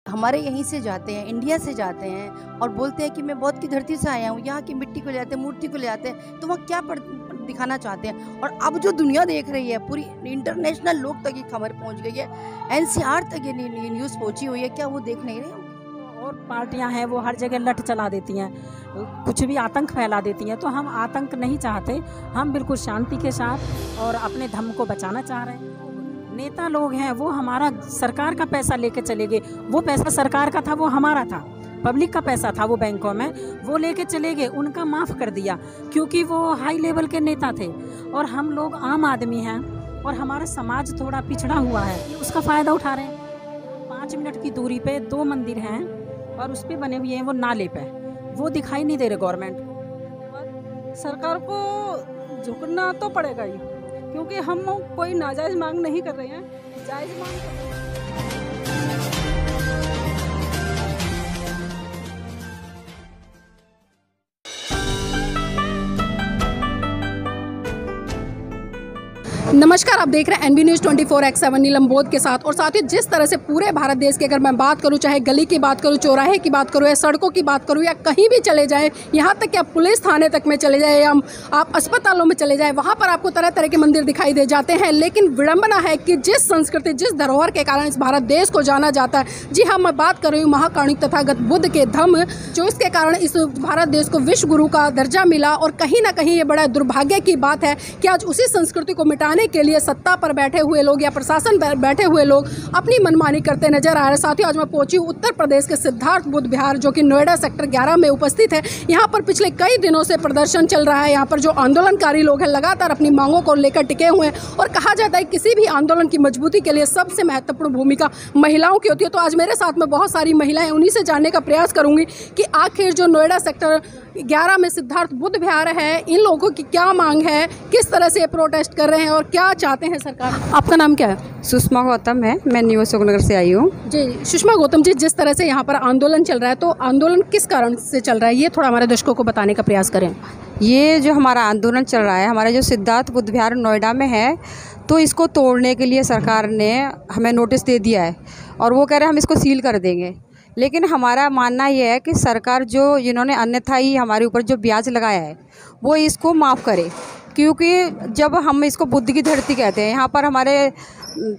हमारे यहीं से जाते हैं, इंडिया से जाते हैं और बोलते हैं कि मैं बौद्ध की धरती से आया हूँ, यहाँ की मिट्टी को ले आते हैं, मूर्ति को ले आते हैं, तो वह क्या दिखाना चाहते हैं। और अब जो दुनिया देख रही है, पूरी इंटरनेशनल लोग तक ये खबर पहुँच गई है, एनसीआर तक ये न्यूज़ पहुँची हुई है, क्या वो देख नहीं रहे? और पार्टियां हैं वो हर जगह लठ चला देती हैं, कुछ भी आतंक फैला देती हैं। तो हम आतंक नहीं चाहते, हम बिल्कुल शांति के साथ और अपने धर्म को बचाना चाह रहे हैं। नेता लोग हैं वो हमारा सरकार का पैसा लेके चले गए, वो पैसा सरकार का था, वो हमारा था, पब्लिक का पैसा था वो बैंकों में, वो लेके चले गए, उनका माफ़ कर दिया क्योंकि वो हाई लेवल के नेता थे। और हम लोग आम आदमी हैं और हमारा समाज थोड़ा पिछड़ा हुआ है, उसका फ़ायदा उठा रहे हैं। 5 मिनट की दूरी पे 2 मंदिर हैं और उस पर बने हुए हैं वो नाले पे, वो दिखाई नहीं दे रहे गवर्नमेंट को। सरकार को झुकना तो पड़ेगा ही, क्योंकि हम कोई नाजायज़ मांग नहीं कर रहे हैं, जायज़ मांग कर रहे हैं। नमस्कार, आप देख रहे हैं एनबी न्यूज़ 24/7 नीलम बोध के साथ। और साथ ही जिस तरह से पूरे भारत देश की अगर मैं बात करूं, चाहे गली की बात करूं, चौराहे की बात करूं या सड़कों की बात करूं या कहीं भी चले जाएं, यहाँ तक कि आप पुलिस थाने तक में चले जाएं या आप अस्पतालों में चले जाएं, वहाँ पर आपको तरह तरह के मंदिर दिखाई दे जाते हैं। लेकिन विडंबना है कि जिस संस्कृति, जिस धरोहर के कारण इस भारत देश को जाना जाता है, जी हाँ, मैं बात कर रही हूँ महाकारुणिक तथागत बुद्ध के धम्म, जो इसके कारण इस भारत देश को विश्व गुरु का दर्जा मिला। और कहीं ना कहीं ये बड़ा दुर्भाग्य की बात है कि आज उसी संस्कृति को मिटाने के लिए सत्ता पर बैठे हुए लोग या प्रशासन बैठे हुए लोग अपनी मनमानी करते नजर आ रहे हैं। साथ ही आज मैं पहुंची हूं उत्तर प्रदेश के सिद्धार्थ बुद्ध विहार, जो कि नोएडा सेक्टर 11 में उपस्थित है। यहां पर पिछले कई दिनों से प्रदर्शन चल रहा है। यहां पर जो आंदोलनकारी लोग हैं लगातार अपनी मांगों को लेकर टिके हुए हैं और कहा जाता है किसी भी आंदोलन की मजबूती के लिए सबसे महत्वपूर्ण भूमिका महिलाओं की होती है। तो आज मेरे साथ में बहुत सारी महिलाएं, उन्हीं से जानने का प्रयास करूंगी कि आखिर जो नोएडा सेक्टर 11 में सिद्धार्थ बुद्ध विहार है, इन लोगों की क्या मांग है, किस तरह से प्रोटेस्ट कर रहे हैं और क्या चाहते हैं सरकार। आपका नाम क्या है? सुषमा गौतम है, मैं न्यू अशोक नगर से आई हूँ। जी सुषमा गौतम जी, जिस तरह से यहाँ पर आंदोलन चल रहा है, तो आंदोलन किस कारण से चल रहा है, ये थोड़ा हमारे दर्शकों को बताने का प्रयास करें। ये जो हमारा आंदोलन चल रहा है, हमारा जो सिद्धार्थ बुद्ध विहार नोएडा में है, तो इसको तोड़ने के लिए सरकार ने हमें नोटिस दे दिया है और वो कह रहे हैं हम इसको सील कर देंगे। लेकिन हमारा मानना ये है कि सरकार जो जिन्होंने अन्यथा ही हमारे ऊपर जो ब्याज लगाया है वो इसको माफ़ करे, क्योंकि जब हम इसको बुद्ध की धरती कहते हैं, यहाँ पर हमारे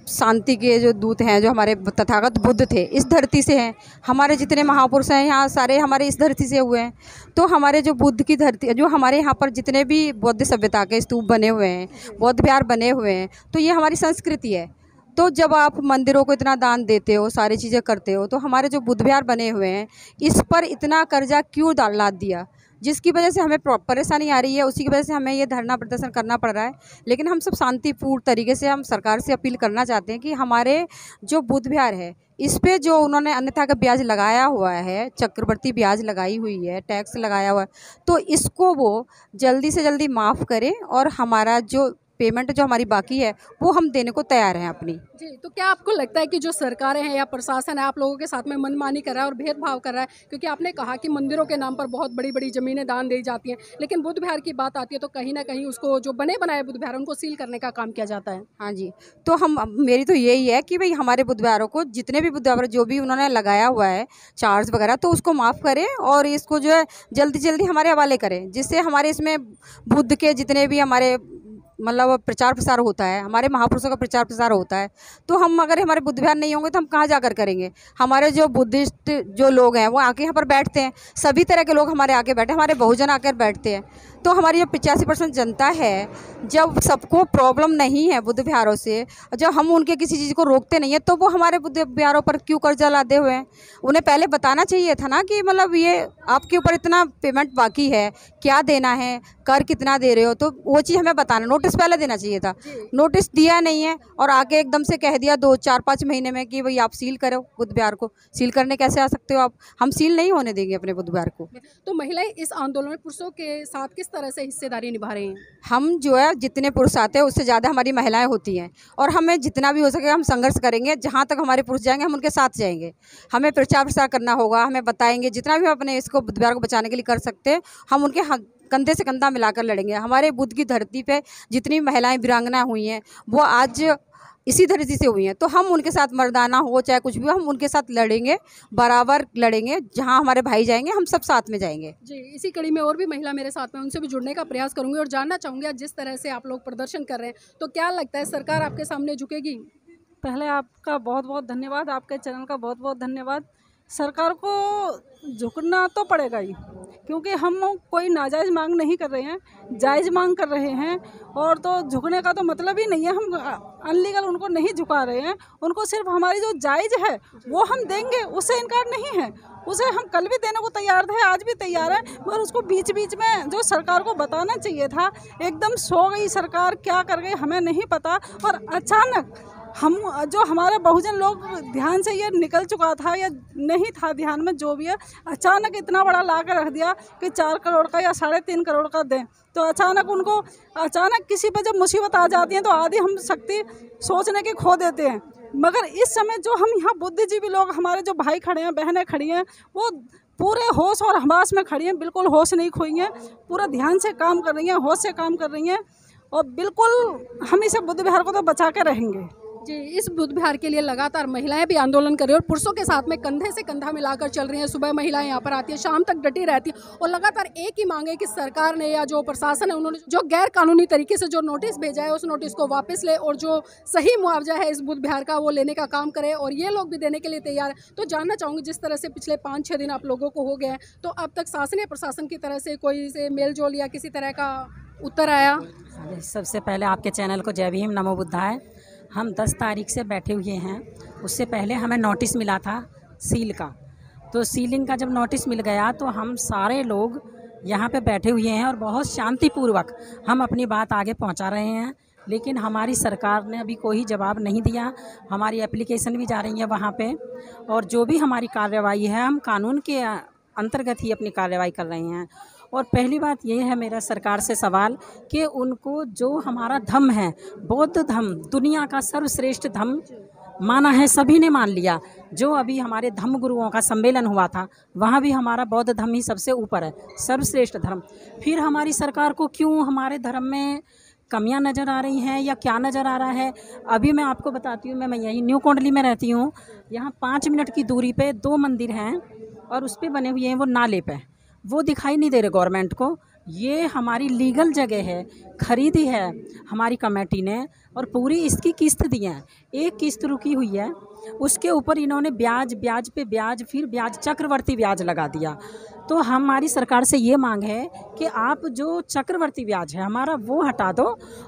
शांति के जो दूत हैं, जो हमारे तथागत बुद्ध थे, इस धरती से हैं। हमारे जितने महापुरुष हैं यहाँ सारे हमारे इस धरती से हुए हैं। तो हमारे जो बुद्ध की धरती, जो हमारे यहाँ पर जितने भी बौद्ध सभ्यता के स्तूप बने हुए हैं, बौद्ध विहार बने हुए हैं, तो ये हमारी संस्कृति है। तो जब आप मंदिरों को इतना दान देते हो, सारी चीज़ें करते हो, तो हमारे जो बुद्ध विहार बने हुए हैं, इस पर इतना कर्जा क्यों लाद दिया, जिसकी वजह से हमें परेशानी आ रही है। उसी की वजह से हमें ये धरना प्रदर्शन करना पड़ रहा है। लेकिन हम सब शांतिपूर्ण तरीके से हम सरकार से अपील करना चाहते हैं कि हमारे जो बुद्ध विहार है, इस पे जो उन्होंने अन्यथा का ब्याज लगाया हुआ है, चक्रवर्ती ब्याज लगाई हुई है, टैक्स लगाया हुआ है, तो इसको वो जल्दी से जल्दी माफ़ करें और हमारा जो पेमेंट जो हमारी बाकी है वो हम देने को तैयार हैं अपनी। जी, तो क्या आपको लगता है कि जो सरकारें हैं या प्रशासन है, आप लोगों के साथ में मनमानी कर रहा है और भेदभाव कर रहा है? क्योंकि आपने कहा कि मंदिरों के नाम पर बहुत बड़ी बड़ी ज़मीनें दान दी जाती हैं, लेकिन बुद्ध विहार की बात आती है तो कहीं ना कहीं उसको जो बने बनाए बुद्ध विहार उनको सील करने का काम किया जाता है। हाँ जी, तो मेरी तो यही है कि भाई हमारे बुद्ध विहारों को, जितने भी बुद्ध विहार जो भी उन्होंने लगाया हुआ है चार्ज वगैरह, तो उसको माफ़ करें और इसको जो है जल्दी जल्दी हमारे हवाले करें, जिससे हमारे इसमें बुद्ध के जितने भी हमारे मतलब प्रचार प्रसार होता है, हमारे महापुरुषों का प्रचार प्रसार होता है। तो हम अगर हमारे बुद्ध विहार नहीं होंगे तो हम कहाँ जाकर करेंगे। हमारे जो बुद्धिस्ट जो लोग हैं वो आके यहाँ पर बैठते हैं, सभी तरह के लोग हमारे आके बैठे, हमारे बहुजन आकर बैठते हैं। तो हमारी जो 85% जनता है, जब सबको प्रॉब्लम नहीं है बुद्ध विहारों से, जब हम उनके किसी चीज़ को रोकते नहीं है, तो वो हमारे बुद्ध विहारों पर क्यों कर्जा लादे हुए हैं। उन्हें पहले बताना चाहिए था ना कि मतलब ये आपके ऊपर इतना पेमेंट बाकी है, क्या देना है, कर कितना दे रहे हो, तो वो चीज़ हमें बताना, नोटिस पहले देना चाहिए था। नोटिस दिया नहीं है और आगे एकदम से कह दिया 2-4-5 महीने में कि भाई आप सील करो बुद्ध विहार को। सील करने कैसे आ सकते हो आप? हम सील नहीं होने देंगे अपने बुद्ध विहार को। तो महिलाएं इस आंदोलन में पुरुषों के साथ किस तरह से हिस्सेदारी निभा रही हैं? हम जो है जितने पुरुष आते हैं उससे ज़्यादा हमारी महिलाएं होती हैं और हमें जितना भी हो सके हम संघर्ष करेंगे। जहाँ तक हमारे पुरुष जाएंगे हम उनके साथ जाएंगे। हमें प्रचार प्रसार करना होगा, हमें बताएंगे, जितना भी हम अपने इसको बुद्ध विहार को बचाने के लिए कर सकते हैं हम उनके कंधे से कंधा मिलाकर लड़ेंगे। हमारे बुद्ध की धरती पे जितनी महिलाएं वीरांगना हुई हैं वो आज इसी धरती से हुई हैं। तो हम उनके साथ मर्दाना हो चाहे कुछ भी हो, हम उनके साथ लड़ेंगे, बराबर लड़ेंगे। जहाँ हमारे भाई जाएंगे हम सब साथ में जाएंगे। जी, इसी कड़ी में और भी महिला मेरे साथ में, उनसे भी जुड़ने का प्रयास करूंगी और जानना चाहूँगी आज जिस तरह से आप लोग प्रदर्शन कर रहे हैं तो क्या लगता है सरकार आपके सामने झुकेगी? पहले आपका बहुत बहुत धन्यवाद, आपके चैनल का बहुत बहुत धन्यवाद। सरकार को झुकना तो पड़ेगा ही, क्योंकि हम कोई नाजायज़ मांग नहीं कर रहे हैं, जायज़ मांग कर रहे हैं। और तो झुकने का तो मतलब ही नहीं है, हम अनलीगल उनको नहीं झुका रहे हैं। उनको सिर्फ हमारी जो जायज़ है वो हम देंगे, उससे इनकार नहीं है। उसे हम कल भी देने को तैयार थे, आज भी तैयार है, मगर उसको बीच बीच में जो सरकार को बताना चाहिए था, एकदम सो गई सरकार, क्या कर गई हमें नहीं पता। और अचानक हम जो हमारे बहुजन लोग ध्यान से ये निकल चुका था या नहीं था ध्यान में, जो भी है, अचानक इतना बड़ा ला कर रख दिया कि 4 करोड़ का या 3.5 करोड़ का दें। तो अचानक किसी पे जब मुसीबत आ जाती है तो आधी हम शक्ति सोचने की खो देते हैं। मगर इस समय जो हम यहाँ बुद्धिजीवी लोग, हमारे जो भाई खड़े हैं, बहनें खड़ी हैं, वो पूरे होश और हवास में खड़ी हैं, बिल्कुल होश नहीं खोई हैं, पूरा ध्यान से काम कर रही हैं, होश से काम कर रही हैं। और बिल्कुल हम इसे बुद्ध विहार को तो बचा के रहेंगे। जी, इस बुद्ध विहार के लिए लगातार महिलाएं भी आंदोलन कर रही हैं और पुरुषों के साथ में कंधे से कंधा मिलाकर चल रही हैं। सुबह महिलाएं यहाँ पर आती हैं, शाम तक डटी रहती हैं और लगातार एक ही मांग है कि सरकार ने या जो प्रशासन है उन्होंने जो गैर कानूनी तरीके से जो नोटिस भेजा है उस नोटिस को वापस ले और जो सही मुआवजा है इस बुद्ध विहार का वो लेने का काम करे। और ये लोग भी देने के लिए तैयार है। तो जानना चाहूँगी, जिस तरह से पिछले 5-6 दिन आप लोगों को हो गए हैं, तो अब तक शासन या प्रशासन की तरह से कोई से मेल जोल या किसी तरह का उत्तर आया? सबसे पहले आपके चैनल को जय भीम, नमो बुद्धाय। हम 10 तारीख से बैठे हुए हैं। उससे पहले हमें नोटिस मिला था सील का, तो सीलिंग का जब नोटिस मिल गया तो हम सारे लोग यहाँ पे बैठे हुए हैं और बहुत शांतिपूर्वक हम अपनी बात आगे पहुँचा रहे हैं। लेकिन हमारी सरकार ने अभी कोई जवाब नहीं दिया। हमारी एप्लीकेशन भी जा रही है वहाँ पे, और जो भी हमारी कार्रवाई है हम कानून के अंतर्गत ही अपनी कार्रवाई कर रहे हैं। और पहली बात ये है मेरा सरकार से सवाल कि उनको जो हमारा धम्म है, बौद्ध धम्म, दुनिया का सर्वश्रेष्ठ धम्म माना है, सभी ने मान लिया। जो अभी हमारे धम्म गुरुओं का सम्मेलन हुआ था वहाँ भी हमारा बौद्ध धम्म ही सबसे ऊपर है, सर्वश्रेष्ठ धर्म। फिर हमारी सरकार को क्यों हमारे धर्म में कमियां नज़र आ रही हैं या क्या नज़र आ रहा है, अभी मैं आपको बताती हूँ। मैं यहीं न्यू कोंडली में रहती हूँ। यहाँ 5 मिनट की दूरी पे 2 मंदिर हैं और उस पर बने हुए हैं वो नाले पे, वो दिखाई नहीं दे रहे गवर्नमेंट को। ये हमारी लीगल जगह है, खरीदी है हमारी कमेटी ने और पूरी इसकी किस्त दी है। एक किस्त रुकी हुई है, उसके ऊपर इन्होंने ब्याज पे ब्याज, फिर ब्याज चक्रवर्ती ब्याज लगा दिया। तो हमारी सरकार से ये मांग है कि आप जो चक्रवर्ती ब्याज है हमारा वो हटा दो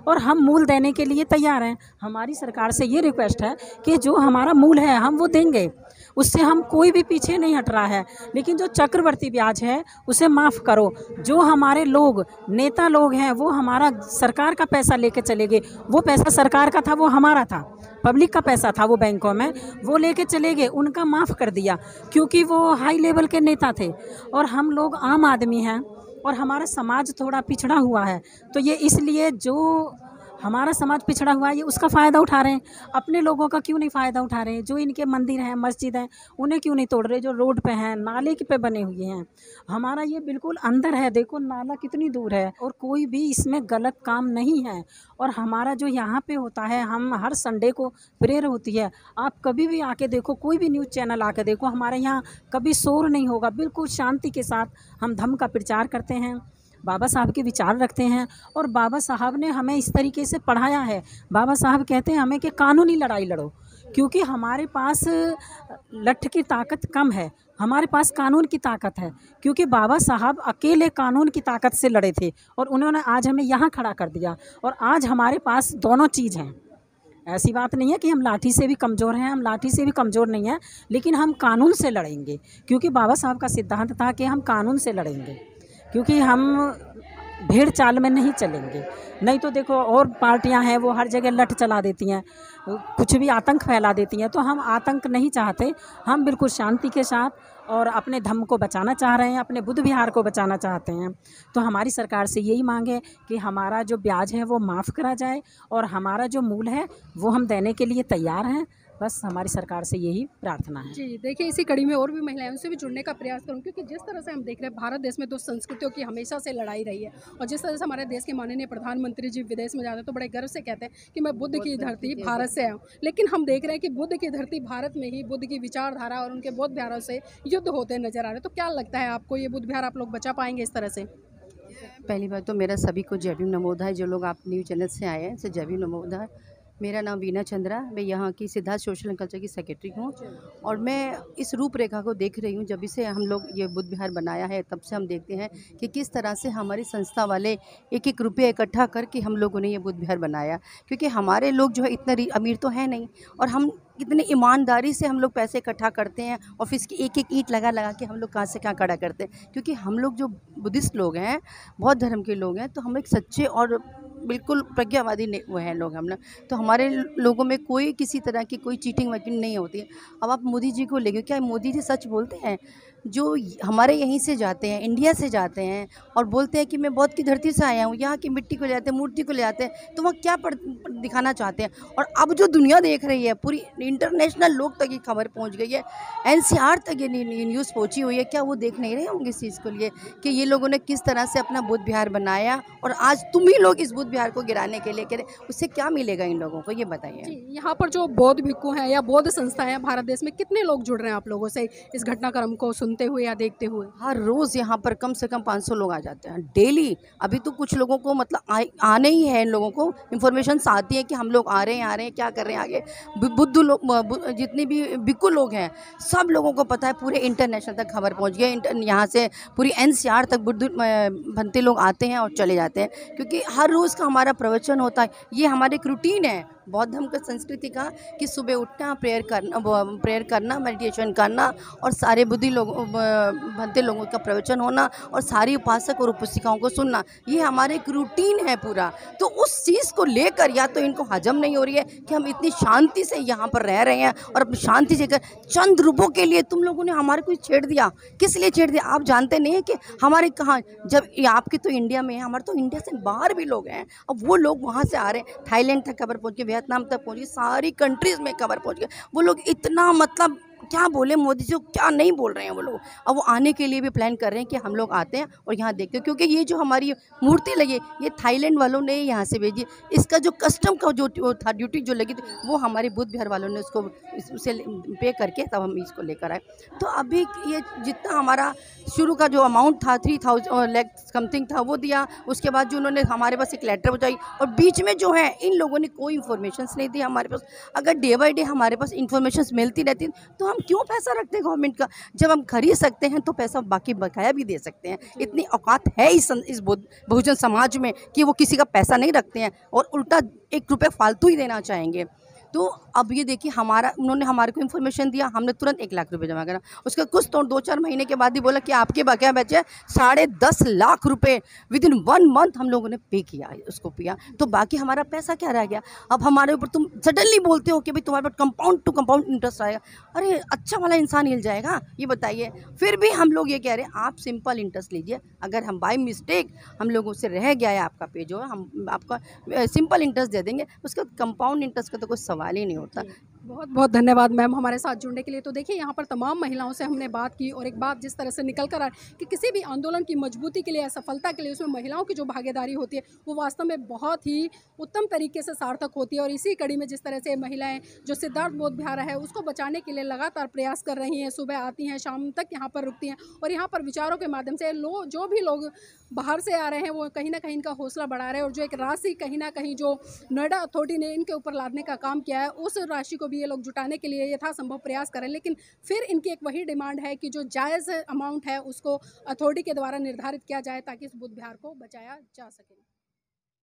और हम मूल देने के लिए तैयार हैं। हमारी सरकार से ये रिक्वेस्ट है कि जो हमारा मूल है हम वो देंगे, उससे हम कोई भी पीछे नहीं हट रहा है। लेकिन जो चक्रवर्ती ब्याज है उसे माफ़ करो। जो हमारे लोग नेता लोग हैं वो हमारा सरकार का पैसा लेके चले गए, वो पैसा सरकार का था, वो हमारा था, पब्लिक का पैसा था, वो बैंकों में वो लेके चले गए, उनका माफ़ कर दिया क्योंकि वो हाई लेवल के नेता थे। और हम लोग आम आदमी हैं और हमारा समाज थोड़ा पिछड़ा हुआ है, तो ये इसलिए जो हमारा समाज पिछड़ा हुआ है ये उसका फ़ायदा उठा रहे हैं। अपने लोगों का क्यों नहीं फ़ायदा उठा रहे हैं? जो इनके मंदिर हैं, मस्जिद हैं, उन्हें क्यों नहीं तोड़ रहे? जो रोड पे हैं, नाले के पे बने हुए हैं, हमारा ये बिल्कुल अंदर है, देखो नाला कितनी दूर है और कोई भी इसमें गलत काम नहीं है। और हमारा जो यहाँ पे होता है, हम हर संडे को प्रेयर होती है, आप कभी भी आके देखो, कोई भी न्यूज़ चैनल आके देखो, हमारे यहाँ कभी शोर नहीं होगा, बिल्कुल शांति के साथ हम धम्म का प्रचार करते हैं, बाबा साहब के विचार रखते हैं। और बाबा साहब ने हमें इस तरीके से पढ़ाया है। बाबा साहब कहते हैं हमें कि कानूनी लड़ाई लड़ो, क्योंकि हमारे पास लठ की ताकत कम है, हमारे पास कानून की ताकत है। क्योंकि बाबा साहब अकेले कानून की ताकत से लड़े थे और उन्होंने आज हमें यहाँ खड़ा कर दिया। और आज हमारे पास दोनों चीज़ हैं। ऐसी बात नहीं है कि हम लाठी से भी कमज़ोर हैं, हम लाठी से भी कमज़ोर नहीं हैं, लेकिन हम कानून से लड़ेंगे। क्योंकि बाबा साहब का सिद्धांत था कि हम कानून से लड़ेंगे, क्योंकि हम भेड़ चाल में नहीं चलेंगे। नहीं तो देखो और पार्टियां हैं वो हर जगह लठ चला देती हैं, कुछ भी आतंक फैला देती हैं। तो हम आतंक नहीं चाहते, हम बिल्कुल शांति के साथ और अपने धम्म को बचाना चाह रहे हैं, अपने बुद्ध विहार को बचाना चाहते हैं। तो हमारी सरकार से यही मांग है कि हमारा जो ब्याज है वो माफ़ करा जाए और हमारा जो मूल है वो हम देने के लिए तैयार हैं। बस हमारी सरकार से यही प्रार्थना है। जी, देखिए इसी कड़ी में और भी महिलाएं उनसे भी जुड़ने का प्रयास करूँ, क्योंकि जिस तरह से हम देख रहे हैं भारत देश में दो संस्कृतियों की हमेशा से लड़ाई रही है, और जिस तरह से हमारे देश के माननीय प्रधानमंत्री जी विदेश में जाते हैं तो बड़े गर्व से कहते हैं कि मैं बुद्ध की धरती भारत से आया हूँ, लेकिन हम देख रहे हैं कि बुद्ध की धरती भारत में ही बुद्ध की विचारधारा और उनके बौद्ध विहारों से युद्ध होते नजर आ रहे हैं। तो क्या लगता है आपको, ये बुद्ध विहार आप लोग बचा पाएंगे इस तरह से? पहली बात तो मेरा सभी को जय भीम नमोधाय। जो लोग आप न्यूज़ चैनल से आए हैं, से जय भीम नमोधाय। मेरा नाम वीना चंद्रा, मैं यहाँ की सिद्धार्थ सोशल एंड कल्चर की सेक्रेटरी हूँ, और मैं इस रूपरेखा को देख रही हूँ। जब से हम लोग ये बुद्ध विहार बनाया है तब से हम देखते हैं कि किस तरह से हमारी संस्था वाले एक एक रुपये इकट्ठा करके हम लोगों ने ये बुद्ध विहार बनाया। क्योंकि हमारे लोग जो है इतना अमीर तो है नहीं, और हम इतनी ईमानदारी से हम लोग पैसे इकट्ठा करते हैं और फिर इसकी एक एक ईंट लगा लगा के हम लोग कहाँ से कहाँ खड़ा करते हैं। क्योंकि हम लोग जो बुद्धिस्ट लोग हैं, बौद्ध धर्म के लोग हैं, तो हम एक सच्चे और बिल्कुल प्रज्ञावादी वो हैं लोग हम ना। तो हमारे लोगों में कोई किसी तरह की कोई चीटिंग वगैरह नहीं होती है। अब आप मोदी जी को लेंगे, क्या मोदी जी सच बोलते हैं? जो हमारे यहीं से जाते हैं, इंडिया से जाते हैं, और बोलते हैं कि मैं बौद्ध की धरती से आया हूँ, यहाँ की मिट्टी को ले आते हैं, मूर्ति को ले आते हैं, तो वह क्या दिखाना चाहते हैं? और अब जो दुनिया देख रही है, पूरी इंटरनेशनल लोग तक ये खबर पहुँच गई है, एनसीआर तक ये न्यूज़ पहुँची हुई है। क्या वो देख नहीं रहे होंगे इस चीज़ को लिए कि ये लोगों ने किस तरह से अपना बुद्ध विहार बनाया, और आज तुम ही लोग इस बुद्ध विहार को गिराने के लिए कह रहे, उससे क्या मिलेगा इन लोगों को, ये बताइए। यहाँ पर जो बौद्ध भिक्खु हैं या बौद्ध संस्थाएं हैं भारत देश में, कितने लोग जुड़ रहे हैं आप लोगों से इस घटनाक्रम को सुनते हुए या देखते हुए? हर रोज़ यहाँ पर कम से कम 500 लोग आ जाते हैं डेली। अभी तो कुछ लोगों को मतलब आने ही है, इन लोगों को इन्फॉर्मेशन आती है कि हम लोग आ रहे हैं, क्या कर रहे हैं आगे। बुद्ध लोग, जितने भी भिक्खु लोग हैं, सब लोगों को पता है, पूरे इंटरनेशनल तक खबर पहुँच गई। यहाँ से पूरी एनसीआर तक बुद्ध भंते लोग आते हैं और चले जाते हैं, क्योंकि हर रोज़ का हमारा प्रवचन होता है। ये हमारे एक रूटीन है बौद्ध धर्म की संस्कृति का, कि सुबह उठना, प्रेयर करना, मेडिटेशन करना, और सारे बुद्धि लोगों भंते लोगों का प्रवचन होना, और सारी उपासक और उपासिकाओं को सुनना, ये हमारे एक रूटीन है पूरा। तो उस चीज़ को लेकर या तो इनको हजम नहीं हो रही है कि हम इतनी शांति से यहाँ पर रह रहे हैं, और अपनी शांति से चंद रुपयों के लिए तुम लोगों ने हमारे को छेड़ दिया। किस लिए छेड़ दिया? आप जानते नहीं है कि हमारे कहाँ, जब आपके तो इंडिया में है, हमारे तो इंडिया से बाहर भी लोग हैं, अब वो लोग वहाँ से आ रहे हैं, थाईलैंड तक खबर पहुँच गई, वियतनाम तक पहुँची, सारी कंट्रीज़ में खबर पहुँच गई। वो लोग इतना मतलब क्या बोले मोदी जी, क्या नहीं बोल रहे हैं वो लोग। अब वो आने के लिए भी प्लान कर रहे हैं कि हम लोग आते हैं और यहाँ देखते हैं, क्योंकि ये जो हमारी मूर्ति लगी, ये थाईलैंड वालों ने यहाँ से भेजी। इसका जो कस्टम का जो था ड्यूटी जो लगी थी, वो हमारे बुद्ध विहार वालों ने उसको उसे पे करके तब हम इसको लेकर आए। तो अभी ये जितना हमारा शुरू का जो अमाउंट था 3,000 लाख समथिंग था, वो दिया। उसके बाद जो उन्होंने हमारे पास एक लेटर पहुँचाई, और बीच में जो है इन लोगों ने कोई इन्फॉर्मेशन नहीं दी हमारे पास। अगर डे बाई डे हमारे पास इन्फॉर्मेशन मिलती रहती तो हम क्यों पैसा रखते हैं गवर्नमेंट का? जब हम खरीद सकते हैं तो पैसा बाकी बकाया भी दे सकते हैं। इतनी औकात है इस बहुजन समाज में कि वो किसी का पैसा नहीं रखते हैं, और उल्टा 1 रुपये फालतू ही देना चाहेंगे। तो अब ये देखिए, उन्होंने हमारे को इन्फॉर्मेशन दिया, हमने तुरंत 1 लाख रुपए जमा करा। उसका कुछ तो 2-4 महीने के बाद ही बोला कि आपके बकाया बचे 10.5 लाख रुपए। विदिन 1 मंथ हम लोगों ने पे किया, उसको पिया। तो बाकी हमारा पैसा क्या रह गया? अब हमारे ऊपर तुम सडनली बोलते हो कि भाई तुम्हारे पास कंपाउंड टू कंपाउंड इंटरेस्ट आएगा। अरे अच्छा वाला इंसान हिल जाएगा, ये बताइए। फिर भी हम लोग ये कह रहे हैं आप सिंपल इंटरेस्ट लीजिए। अगर हम बाय मिस्टेक हम लोगों से रह गया है आपका पे, जो हम आपका सिंपल इंटरेस्ट दे देंगे, उसका कंपाउंड इंटरेस्ट का तो कोई सवाल ही नहीं होता। बहुत बहुत धन्यवाद मैम हमारे साथ जुड़ने के लिए। तो देखिए यहाँ पर तमाम महिलाओं से हमने बात की, और एक बात जिस तरह से निकल कर आए कि किसी भी आंदोलन की मजबूती के लिए या सफलता के लिए उसमें महिलाओं की जो भागीदारी होती है वो वास्तव में बहुत ही उत्तम तरीके से सार्थक होती है। और इसी कड़ी में जिस तरह से महिलाएं जो सिद्धार्थ बौद्ध विहार है उसको बचाने के लिए लगातार प्रयास कर रही हैं, सुबह आती हैं, शाम तक यहाँ पर रुकती हैं, और यहाँ पर विचारों के माध्यम से जो भी लोग बाहर से आ रहे हैं वो कहीं ना कहीं इनका हौसला बढ़ा रहे हैं। और जो एक राशि कहीं ना कहीं जो नोएडा अथॉरिटी ने इनके ऊपर लादने का काम किया है, उस राशि को भी ये लोग जुटाने के लिए यथासंभव प्रयास करें। लेकिन फिर इनकी एक वही डिमांड है कि जो जायज़ अमाउंट है उसको अथॉरिटी के द्वारा निर्धारित किया जाए ताकि इस बुद्ध विहार को बचाया जा सके।